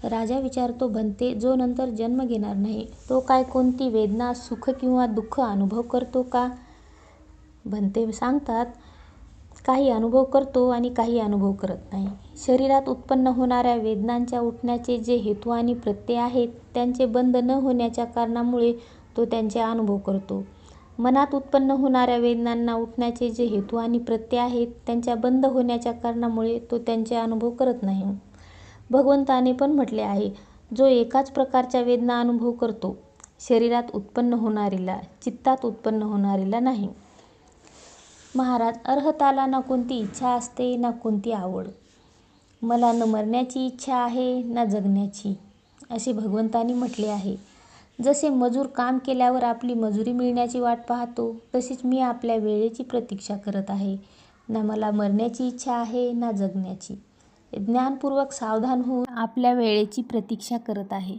राजा विचारतो, "भंते, जो नंतर जन्म घेणार नाही, तो काय कोणती वेदना, सुख किंवा दुःख अनुभव करतो का?" भंते सांगतात, "काही अनुभव करतो आणि काही अनुभव करत नाही. शरीरात उत्पन्न होणाऱ्या वेदनांच्या उठण्याचे जे हेतू आणि प्रत्यय आहेत, त्यांचे बंध न होण्याच्या कारणामुळे तो त्यांचे अनुभव करतो. मनात उत्पन्न होणाऱ्या वेदनांना उठण्याचे जे हेतू आणि प्रत्यय आहेत, त्यांच्या बंध होण्याच्या कारणामुळे तो त्यांचे अनुभव करत नाही." भगवंताने पण म्हटले आहे, "जो एकाच प्रकारच्या वेदना अनुभव करतो, शरीरात उत्पन्न होणारीला, चित्तात उत्पन्न होणारीला नाही." महाराज, अर्हताला ना कोणती इच्छा असते ना कोणती आवड. मला न मरण्याची इच्छा आहे ना जगण्याची, असे भगवंतानी म्हटले आहे. जसे मजूर काम केल्यावर आपली मजुरी मिळण्याची वाट पाहतो, तशीच मी आपल्या वेळेची प्रतीक्षा करत आहे. ना मला मरण्याची इच्छा आहे ना जगण्याची. ज्ञानपूर्वक सावधान होऊन आपल्या वेळेची प्रतीक्षा करत आहे.